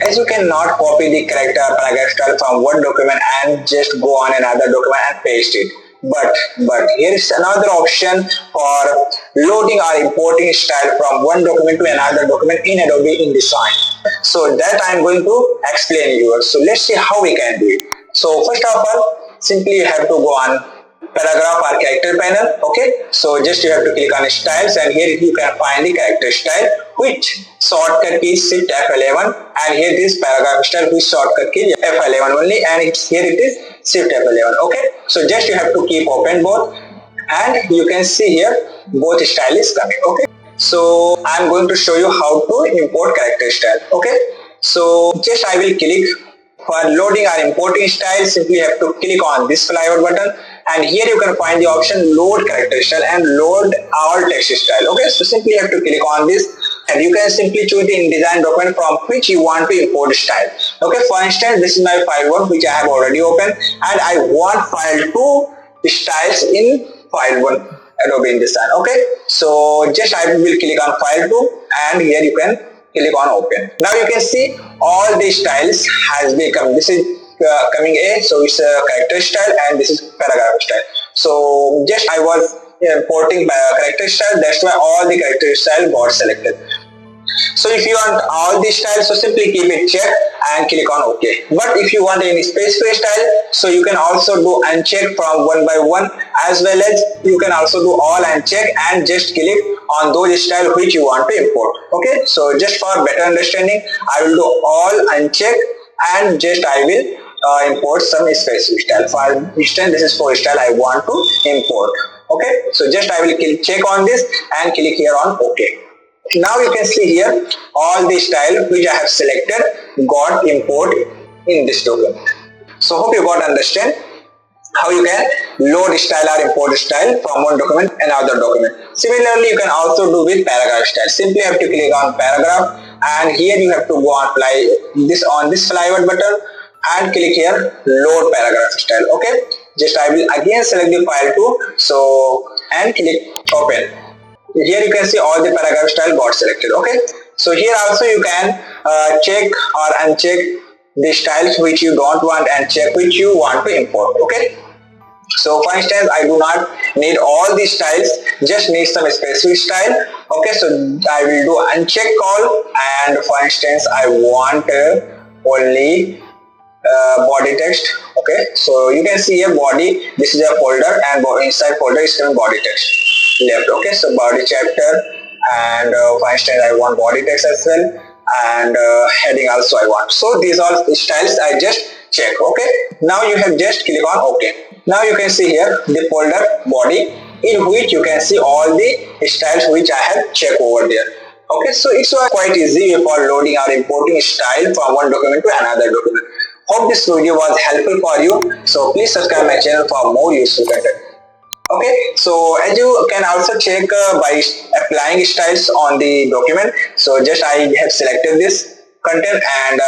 as you cannot copy the character or paragraph style from one document and just go on another document and paste it. But here is another option for loading or importing style from one document to another document in Adobe InDesign. So that I am going to explain you. So let's see how we can do it. So first of all, simply you have to go on paragraph or character panel. Okay, so just you have to click on styles, and here you can find the character style, which shortcut key is Shift F11, and here this paragraph style, which shortcut key is F11 only, and here it is Shift F11. Okay, so just you have to keep open both, and you can see here both style is coming. Okay, so I am going to show you how to import character style. Okay, so just I will click for loading or importing style. Simply have to click on this flyout button, and here you can find the option load character style and load all text style. Okay, so simply have to click on this, and you can simply choose the InDesign document from which you want to import style. Okay, for instance, this is my file 1 which I have already opened, and I want file 2 styles in file 1 Adobe InDesign. Okay, so just I will click on file 2, and here you can click on open. Now you can see all the styles has become, this is coming A, so it's a character style, and this is paragraph style. So just I was importing character style, that's why all the character style got selected. So if you want all these styles, so simply keep it checked and click on OK. But if you want any specific style, so you can also do uncheck from one by one, as well as you can also do all uncheck and just click on those style which you want to import. Okay, so just for better understanding, I will do all uncheck and just I will import some specific style. For instance, this is for style I want to import. Okay, so just I will check on this and click here on OK. Now you can see here all the style which I have selected got import in this document. So hope you got understand how you can load style or import style from one document another document. Similarly, you can also do with paragraph style. Simply have to click on paragraph, and here you have to go on this flyout button and click here load paragraph style. Okay, just I will again select the file 2, so and click open. Here you can see all the paragraph style got selected. Okay, so here also you can check or uncheck the styles which you don't want and check which you want to import. Okay, so for instance, I do not need all these styles, just need some specific style. Okay, so I will do uncheck all, and for instance I want only body text. Okay, so you can see here body, this is a folder, and inside folder is some body text left. Okay, so body chapter, and for instance I want body text as well, and heading also I want. So these are the styles I just check. Okay, now you have just click on OK. Now you can see here the folder body, in which you can see all the styles which I have checked over there. Okay, so it's quite easy for loading or importing style from one document to another document. Hope this video was helpful for you. So please subscribe my channel for more useful content. Okay, so as you can also check by applying styles on the document. So just I have selected this content, and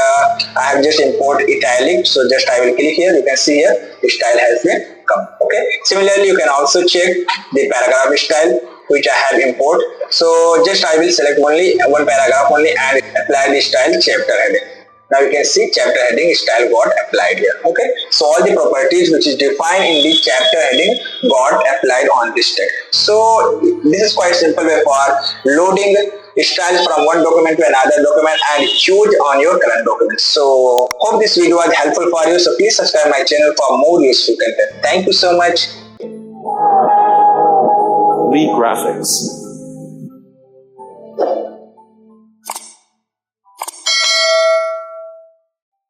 I have just import italic. So just I will click here. You can see here the style has been come. Okay, similarly you can also check the paragraph style which I have import. So just I will select only one paragraph only and apply the style chapter heading. Now you can see chapter heading style got applied here. Okay, so all the properties which is defined in the chapter heading got applied on this text. So this is quite simple way for loading styles from one document to another document and choose on your current document. So hope this video was helpful for you. So please subscribe my channel for more useful content. Thank you so much. Graphics.